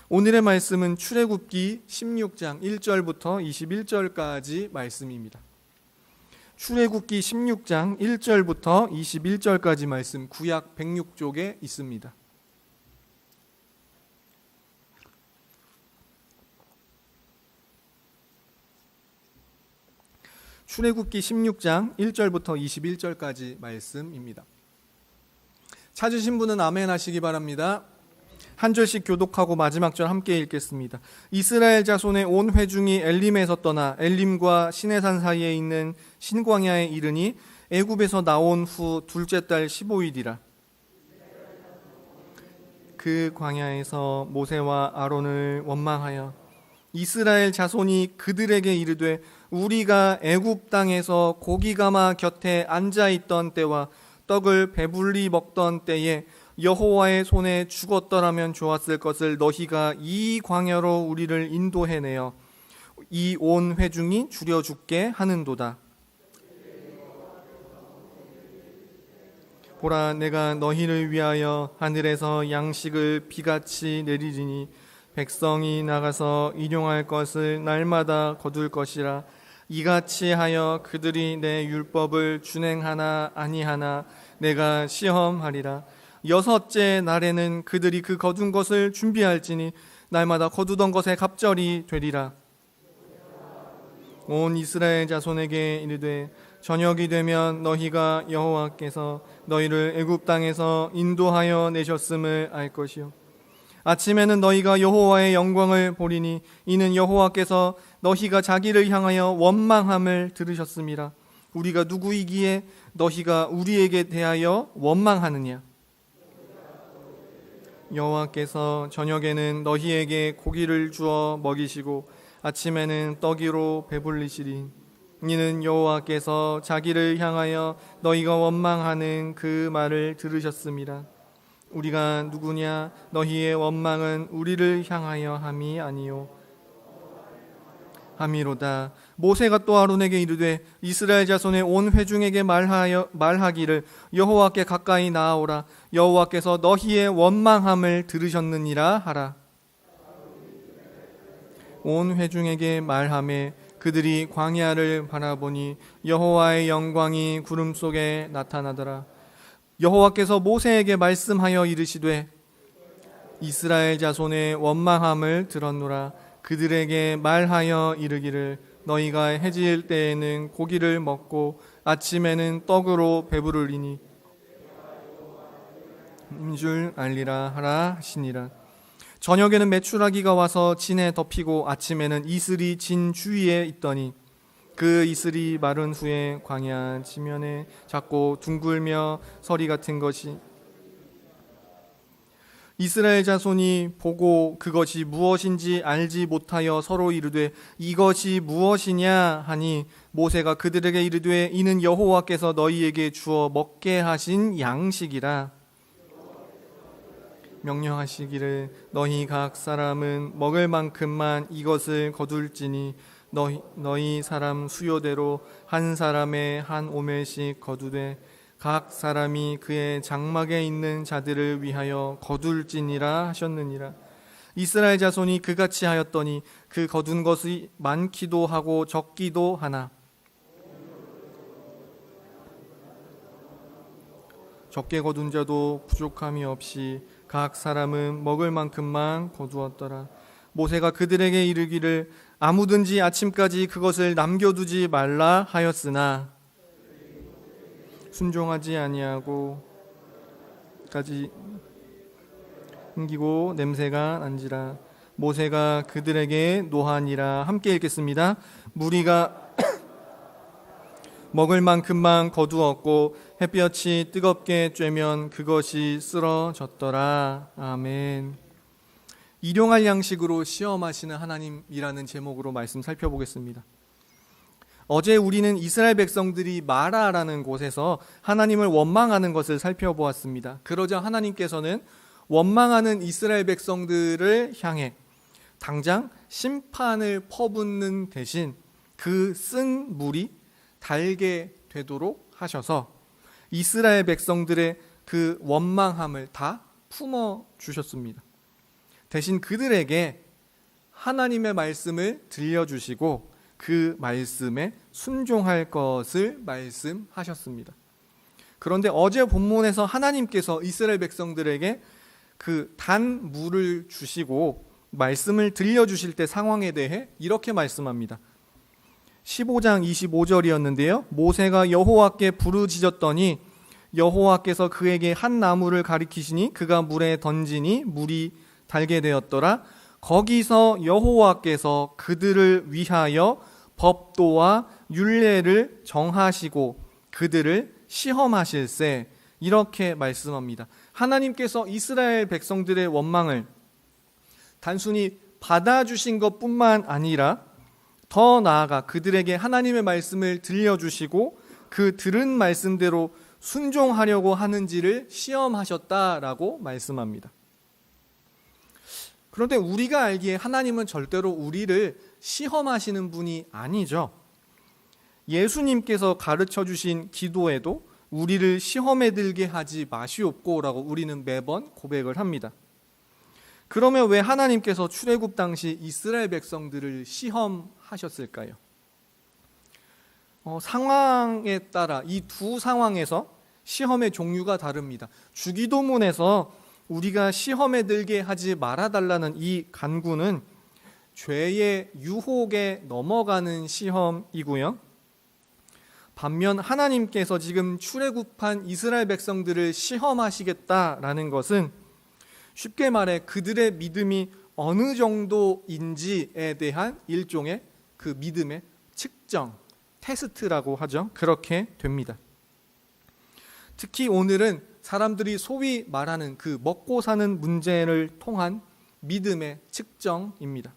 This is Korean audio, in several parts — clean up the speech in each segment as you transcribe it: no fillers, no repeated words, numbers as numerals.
오늘의 말씀은 출애굽기 16장 1절부터 21절까지 말씀입니다. 출애굽기 16장 1절부터 21절까지 말씀, 구약 106쪽에 있습니다. 출애굽기 16장 1절부터 21절까지 말씀입니다. 찾으신 분은 아멘 하시기 바랍니다. 한 절씩 교독하고 마지막 절 함께 읽겠습니다. 이스라엘 자손의 온 회중이 엘림에서 떠나 엘림과 시내산 사이에 있는 신광야에 이르니 애굽에서 나온 후 둘째 달 15일이라. 그 광야에서 모세와 아론을 원망하여 이스라엘 자손이 그들에게 이르되 우리가 애굽 땅에서 고기가마 곁에 앉아있던 때와 떡을 배불리 먹던 때에 여호와의 손에 죽었더라면 좋았을 것을 너희가 이 광야로 우리를 인도해내어 이 온 회중이 죽여 죽게 하는도다. 보라, 내가 너희를 위하여 하늘에서 양식을 비같이 내리리니 백성이 나가서 일용할 것을 날마다 거둘 것이라. 이같이 하여 그들이 내 율법을 준행하나 아니하나 내가 시험하리라. 여섯째 날에는 그들이 그 거둔 것을 준비할지니 날마다 거두던 것에 갑절이 되리라. 온 이스라엘 자손에게 이르되 저녁이 되면 너희가 여호와께서 너희를 애굽 땅에서 인도하여 내셨음을 알 것이요 아침에는 너희가 여호와의 영광을 보리니 이는 여호와께서 너희가 자기를 향하여 원망함을 들으셨음이라. 우리가 누구이기에 너희가 우리에게 대하여 원망하느냐. 여호와께서 저녁에는 너희에게 고기를 주어 먹이시고 아침에는 떡이로 배불리시리. 이는 여호와께서 자기를 향하여 너희가 원망하는 그 말을 들으셨음이라. 우리가 누구냐? 너희의 원망은 우리를 향하여 함이 아니요 함이로다. 모세가 또 아론에게 이르되 이스라엘 자손의 온 회중에게 말하기를 여호와께 가까이 나아오라. 여호와께서 너희의 원망함을 들으셨느니라 하라. 온 회중에게 말하매 그들이 광야를 바라보니 여호와의 영광이 구름 속에 나타나더라. 여호와께서 모세에게 말씀하여 이르시되 이스라엘 자손의 원망함을 들었노라. 그들에게 말하여 이르기를 너희가 해질 때에는 고기를 먹고 아침에는 떡으로 배부르리니 줄 알리라 하라 하시니라. 저녁에는 메추라기가 와서 진에 덮이고 아침에는 이슬이 진 주위에 있더니 그 이슬이 마른 후에 광야 지면에 작고 둥글며 서리 같은 것이 이스라엘 자손이 보고 그것이 무엇인지 알지 못하여 서로 이르되 이것이 무엇이냐 하니 모세가 그들에게 이르되 이는 여호와께서 너희에게 주어 먹게 하신 양식이라. 명령하시기를 너희 각 사람은 먹을 만큼만 이것을 거둘지니 너희 사람 수요대로 한 사람의 한 오멜씩 거두되 각 사람이 그의 장막에 있는 자들을 위하여 거둘지니라 하셨느니라. 이스라엘 자손이 그같이 하였더니 그 거둔 것이 많기도 하고 적기도 하나 적게 거둔 자도 부족함이 없이 각 사람은 먹을 만큼만 거두었더라. 모세가 그들에게 이르기를 아무든지 아침까지 그것을 남겨두지 말라 하였으나 순종하지 아니하고 까지 흥기고 냄새가 난지라. 모세가 그들에게 노하니라. 함께 읽겠습니다. 무리가 먹을 만큼만 거두었고 햇볕이 뜨겁게 쬐면 그것이 쓰러졌더라. 아멘. 일용할 양식으로 시험하시는 하나님이라는 제목으로 말씀 살펴보겠습니다. 어제 우리는 이스라엘 백성들이 마라라는 곳에서 하나님을 원망하는 것을 살펴보았습니다. 그러자 하나님께서는 원망하는 이스라엘 백성들을 향해 당장 심판을 퍼붓는 대신 그 쓴 물이 달게 되도록 하셔서 이스라엘 백성들의 그 원망함을 다 품어주셨습니다. 대신 그들에게 하나님의 말씀을 들려주시고 그 말씀에 순종할 것을 말씀하셨습니다. 그런데 어제 본문에서 하나님께서 이스라엘 백성들에게 그 단 물을 주시고 말씀을 들려주실 때 상황에 대해 이렇게 말씀합니다. 15장 25절이었는데요. 모세가 여호와께 부르짖었더니 여호와께서 그에게 한 나무를 가리키시니 그가 물에 던지니 물이 달게 되었더라. 거기서 여호와께서 그들을 위하여 법도와 율례를 정하시고 그들을 시험하실세. 이렇게 말씀합니다. 하나님께서 이스라엘 백성들의 원망을 단순히 받아주신 것뿐만 아니라 더 나아가 그들에게 하나님의 말씀을 들려주시고 그 들은 말씀대로 순종하려고 하는지를 시험하셨다라고 말씀합니다. 그런데 우리가 알기에 하나님은 절대로 우리를 시험하시는 분이 아니죠. 예수님께서 가르쳐 주신 기도에도 우리를 시험에 들게 하지 마시옵고라고 우리는 매번 고백을 합니다. 그러면 왜 하나님께서 출애굽 당시 이스라엘 백성들을 시험하셨을까요? 상황에 따라 이 두 상황에서 시험의 종류가 다릅니다. 주기도문에서 우리가 시험에 들게 하지 말아달라는 이 간구는 죄의 유혹에 넘어가는 시험이고요. 반면 하나님께서 지금 출애굽한 이스라엘 백성들을 시험하시겠다라는 것은 쉽게 말해 그들의 믿음이 어느 정도인지에 대한 일종의 그 믿음의 측정, 테스트라고 하죠. 그렇게 됩니다. 특히 오늘은 사람들이 소위 말하는 그 먹고 사는 문제를 통한 믿음의 측정입니다.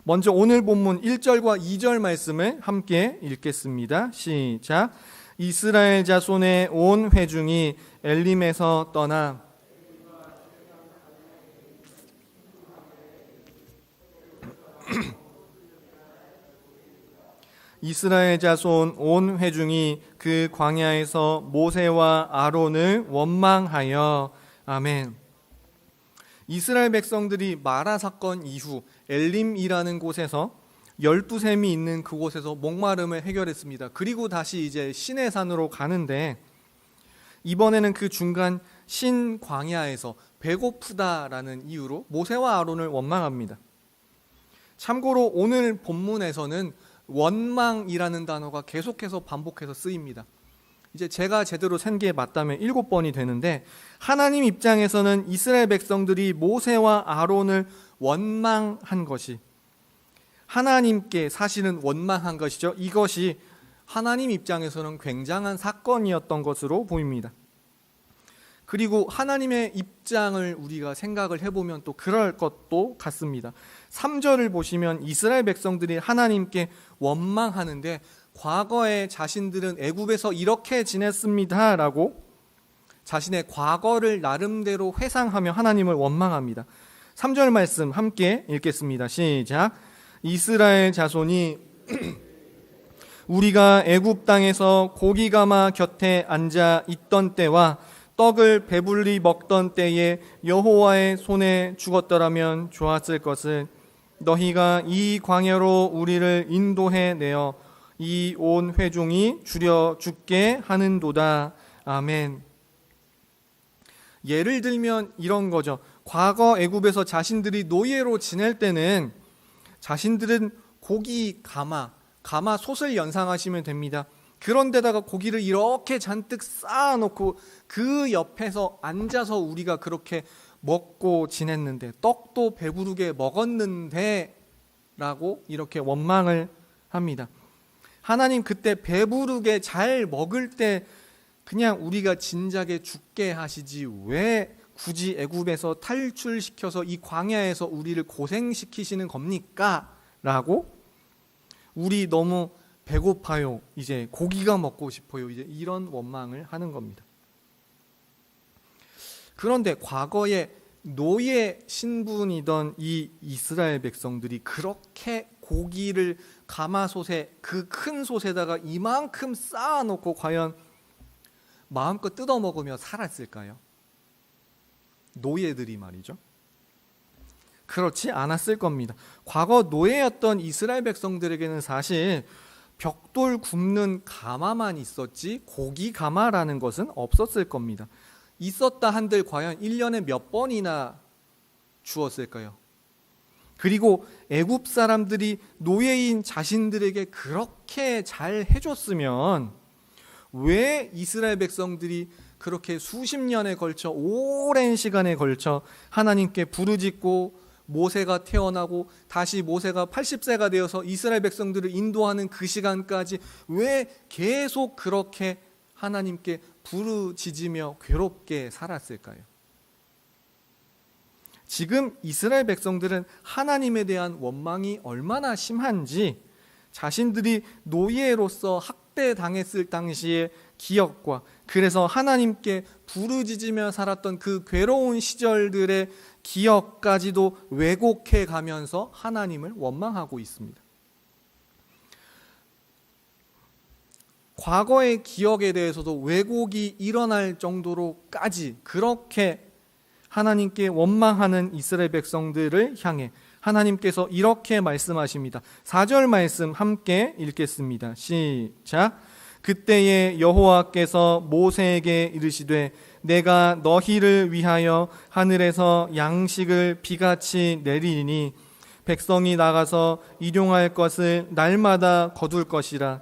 먼저 오늘 본문 1절과 2절 말씀을 함께 읽겠습니다. 시작. 이스라엘 자손의 온 회중이 엘림에서 떠나 이스라엘 자손 온 회중이 그 광야에서 모세와 아론을 원망하여. 아멘. 이스라엘 백성들이 마라 사건 이후 엘림이라는 곳에서 12샘이 있는 그곳에서 목마름을 해결했습니다. 그리고 다시 이제 시내산으로 가는데 이번에는 그 중간 신광야에서 배고프다라는 이유로 모세와 아론을 원망합니다. 참고로 오늘 본문에서는 원망이라는 단어가 계속해서 반복해서 쓰입니다. 이제 제가 제대로 센 게 맞다면 7번이 되는데 하나님 입장에서는 이스라엘 백성들이 모세와 아론을 원망한 것이 하나님께 사실은 원망한 것이죠. 이것이 하나님 입장에서는 굉장한 사건이었던 것으로 보입니다. 그리고 하나님의 입장을 우리가 생각을 해보면 또 그럴 것도 같습니다. 3절을 보시면 이스라엘 백성들이 하나님께 원망하는데 과거에 자신들은 애굽에서 이렇게 지냈습니다 라고 자신의 과거를 나름대로 회상하며 하나님을 원망합니다. 3절 말씀 함께 읽겠습니다. 시작. 이스라엘 자손이 우리가 애굽 땅에서 고기가마 곁에 앉아 있던 때와 떡을 배불리 먹던 때에 여호와의 손에 죽었더라면 좋았을 것을 너희가 이 광야로 우리를 인도해 내어 이 온 회중이 줄여 죽게 하는도다. 아멘. 예를 들면 이런 거죠. 과거 애굽에서 자신들이 노예로 지낼 때는 자신들은 고기 가마 솥을 연상하시면 됩니다. 그런데다가 고기를 이렇게 잔뜩 쌓아놓고 그 옆에서 앉아서 우리가 그렇게 먹고 지냈는데 떡도 배부르게 먹었는데 라고 이렇게 원망을 합니다. 하나님 그때 배부르게 잘 먹을 때 그냥 우리가 진작에 죽게 하시지 왜 굳이 애굽에서 탈출시켜서 이 광야에서 우리를 고생시키시는 겁니까? 라고 우리 너무 배고파요. 이제 고기가 먹고 싶어요. 이제 이런 원망을 하는 겁니다. 그런데 과거에 노예 신분이던 이 이스라엘 백성들이 그렇게 고기를 가마솥에 그 큰 솥에다가 이만큼 쌓아놓고 과연 마음껏 뜯어먹으며 살았을까요? 노예들이 말이죠. 그렇지 않았을 겁니다. 과거 노예였던 이스라엘 백성들에게는 사실 벽돌 굽는 가마만 있었지 고기 가마라는 것은 없었을 겁니다. 있었다 한들 과연 1년에 몇 번이나 주었을까요? 그리고 애굽 사람들이 노예인 자신들에게 그렇게 잘 해줬으면 왜 이스라엘 백성들이 그렇게 수십 년에 걸쳐 오랜 시간에 걸쳐 하나님께 부르짖고 모세가 태어나고 다시 모세가 80세가 되어서 이스라엘 백성들을 인도하는 그 시간까지 왜 계속 그렇게 하나님께 부르짖으며 괴롭게 살았을까요? 지금 이스라엘 백성들은 하나님에 대한 원망이 얼마나 심한지 자신들이 노예로서 학대당했을 당시의 기억과 그래서 하나님께 부르짖으며 살았던 그 괴로운 시절들의 기억까지도 왜곡해 가면서 하나님을 원망하고 있습니다. 과거의 기억에 대해서도 왜곡이 일어날 정도로까지 그렇게 하나님께 원망하는 이스라엘 백성들을 향해 하나님께서 이렇게 말씀하십니다. 4절 말씀 함께 읽겠습니다. 시작. 그때에 여호와께서 모세에게 이르시되 내가 너희를 위하여 하늘에서 양식을 비같이 내리니 백성이 나가서 일용할 것을 날마다 거둘 것이라.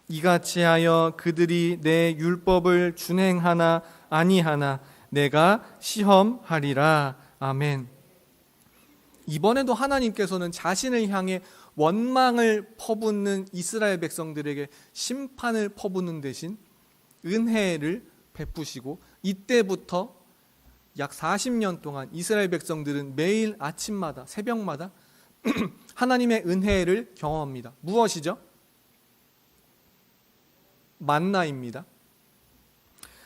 이같이 하여 그들이 내 율법을 준행하나 아니하나 내가 시험하리라. 아멘. 이번에도 하나님께서는 자신을 향해 원망을 퍼붓는 이스라엘 백성들에게 심판을 퍼붓는 대신 은혜를 베푸시고 이때부터 약 40년 동안 이스라엘 백성들은 매일 아침마다 새벽마다 하나님의 은혜를 경험합니다. 무엇이죠? 만나입니다.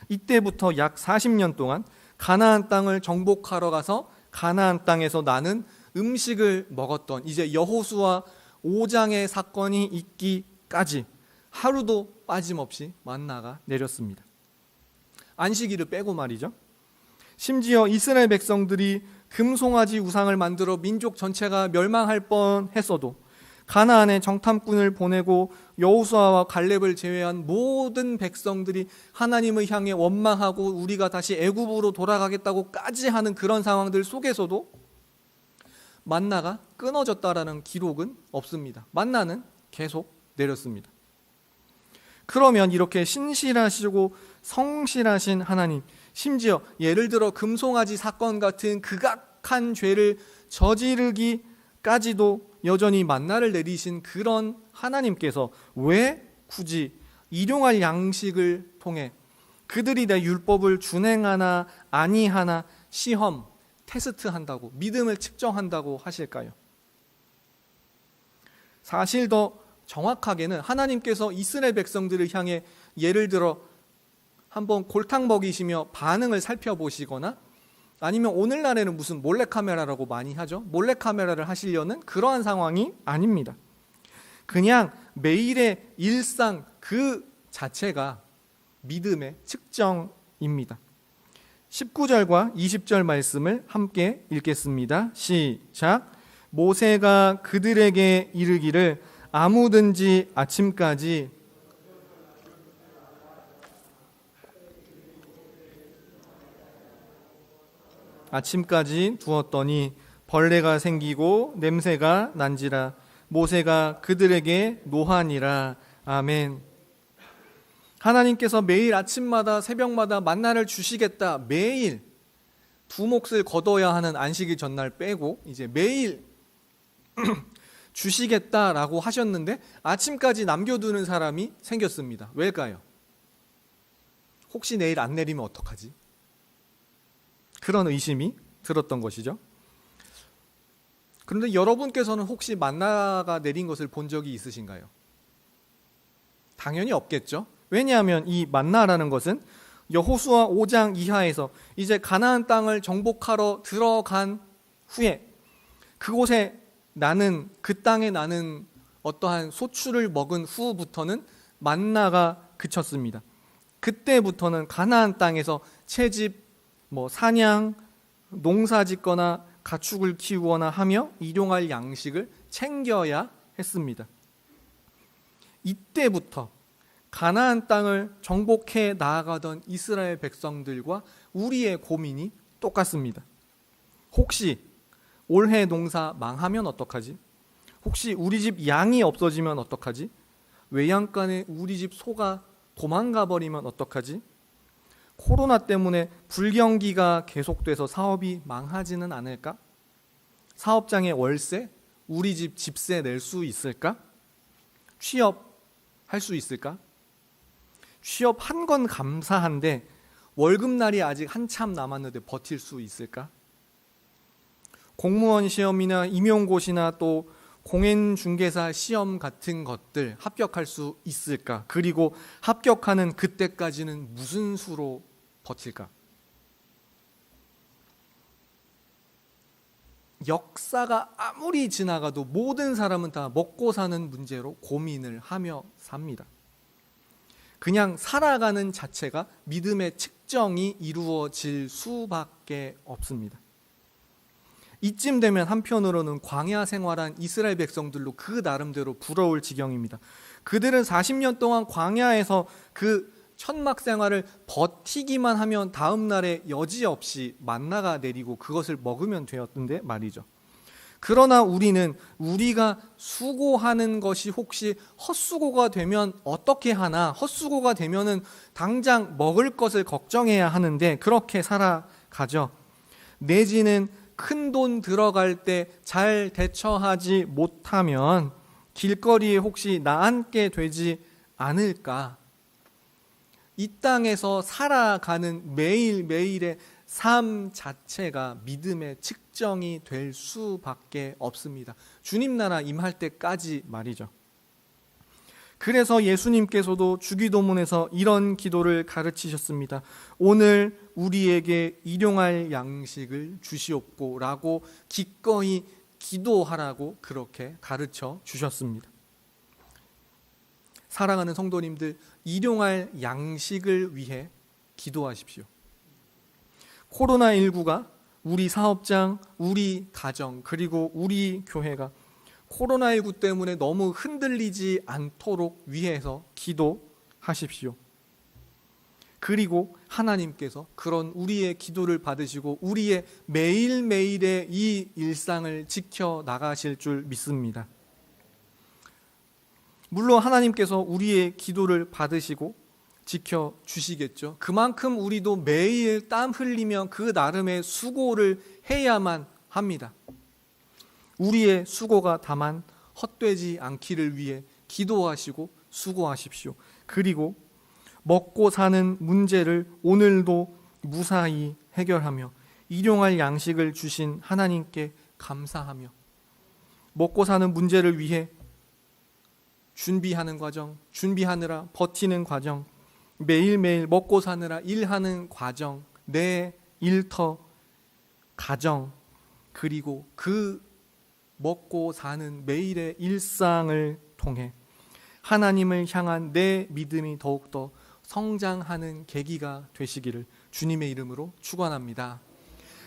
이때부터 약 40년 동안 가나안 땅을 정복하러 가서 가나안 땅에서 나는 음식을 먹었던 이제 여호수아 5장의 사건이 있기까지 하루도 빠짐없이 만나가 내렸습니다. 안식일을 빼고 말이죠. 심지어 이스라엘 백성들이 금송아지 우상을 만들어 민족 전체가 멸망할 뻔했어도 가나안에 정탐꾼을 보내고 여호수아와 갈렙을 제외한 모든 백성들이 하나님을 향해 원망하고 우리가 다시 애굽으로 돌아가겠다고까지 하는 그런 상황들 속에서도 만나가 끊어졌다라는 기록은 없습니다. 만나는 계속 내렸습니다. 그러면 이렇게 신실하시고 성실하신 하나님, 심지어 예를 들어 금송아지 사건 같은 극악한 죄를 저지르기까지도 여전히 만나를 내리신 그런 하나님께서 왜 굳이 일용할 양식을 통해 그들이 내 율법을 준행하나 아니하나 시험, 테스트한다고, 믿음을 측정한다고 하실까요? 사실 더 정확하게는 하나님께서 이스라엘 백성들을 향해 예를 들어 한번 골탕 먹이시며 반응을 살펴보시거나 아니면 오늘날에는 무슨 몰래카메라라고 많이 하죠. 몰래카메라를 하시려는 그러한 상황이 아닙니다. 그냥 매일의 일상 그 자체가 믿음의 측정입니다. 19절과 20절 말씀을 함께 읽겠습니다. 시작. 모세가 그들에게 이르기를 아무든지 아침까지 두었더니 벌레가 생기고 냄새가 난지라. 모세가 그들에게 노하니라. 아멘. 하나님께서 매일 아침마다 새벽마다 만나를 주시겠다. 매일 두 몫을 거둬야 하는 안식일 전날 빼고 이제 매일 주시겠다라고 하셨는데 아침까지 남겨두는 사람이 생겼습니다. 왜일까요? 혹시 내일 안 내리면 어떡하지? 그런 의심이 들었던 것이죠. 그런데 여러분께서는 혹시 만나가 내린 것을 본 적이 있으신가요? 당연히 없겠죠. 왜냐하면 이 만나라는 것은 여호수아 5장 이하에서 이제 가나안 땅을 정복하러 들어간 후에 그곳에 나는 그 땅에 나는 어떠한 소출을 먹은 후부터는 만나가 그쳤습니다. 그때부터는 가나안 땅에서 채집, 사냥, 농사 짓거나 가축을 키우거나 하며 일용할 양식을 챙겨야 했습니다. 이때부터 가나안 땅을 정복해 나아가던 이스라엘 백성들과 우리의 고민이 똑같습니다. 혹시 올해 농사 망하면 어떡하지? 혹시 우리 집 양이 없어지면 어떡하지? 외양간에 우리 집 소가 도망가 버리면 어떡하지? 코로나 때문에 불경기가 계속돼서 사업이 망하지는 않을까? 사업장의 월세, 우리 집 집세 낼 수 있을까? 취업할 수 있을까? 취업한 건 감사한데 월급날이 아직 한참 남았는데 버틸 수 있을까? 공무원 시험이나 임용고시나 또 공인중개사 시험 같은 것들 합격할 수 있을까? 그리고 합격하는 그때까지는 무슨 수로 버틸까? 역사가 아무리 지나가도 모든 사람은 다 먹고 사는 문제로 고민을 하며 삽니다. 그냥 살아가는 자체가 믿음의 측정이 이루어질 수밖에 없습니다. 이쯤 되면 한편으로는 광야 생활한 이스라엘 백성들로 그 나름대로 부러울 지경입니다. 그들은 40년 동안 광야에서 그 천막 생활을 버티기만 하면 다음 날에 여지없이 만나가 내리고 그것을 먹으면 되었던데 말이죠. 그러나 우리는 우리가 수고하는 것이 혹시 헛수고가 되면 어떻게 하나, 헛수고가 되면은 당장 먹을 것을 걱정해야 하는데 그렇게 살아가죠. 내지는 큰 돈 들어갈 때 잘 대처하지 못하면 길거리에 혹시 나앉게 되지 않을까? 이 땅에서 살아가는 매일매일의 삶 자체가 믿음의 측정이 될 수밖에 없습니다. 주님 나라 임할 때까지 말이죠. 그래서 예수님께서도 주기도문에서 이런 기도를 가르치셨습니다. 오늘 우리에게 일용할 양식을 주시옵고 라고 기꺼이 기도하라고 그렇게 가르쳐 주셨습니다. 사랑하는 성도님들, 일용할 양식을 위해 기도하십시오. 코로나19가 우리 사업장, 우리 가정, 그리고 우리 교회가 코로나19 때문에 너무 흔들리지 않도록 위해서 기도하십시오. 그리고 하나님께서 그런 우리의 기도를 받으시고 우리의 매일매일의 이 일상을 지켜 나가실 줄 믿습니다. 물론 하나님께서 우리의 기도를 받으시고 지켜주시겠죠. 그만큼 우리도 매일 땀 흘리며 그 나름의 수고를 해야만 합니다. 우리의 수고가 다만 헛되지 않기를 위해 기도하시고 수고하십시오. 그리고 먹고 사는 문제를 오늘도 무사히 해결하며 일용할 양식을 주신 하나님께 감사하며 먹고 사는 문제를 위해 준비하는 과정, 준비하느라 버티는 과정, 매일매일 먹고 사느라 일하는 과정, 내 일터, 가정, 그리고 그 먹고 사는 매일의 일상을 통해 하나님을 향한 내 믿음이 더욱더 성장하는 계기가 되시기를 주님의 이름으로 축원합니다.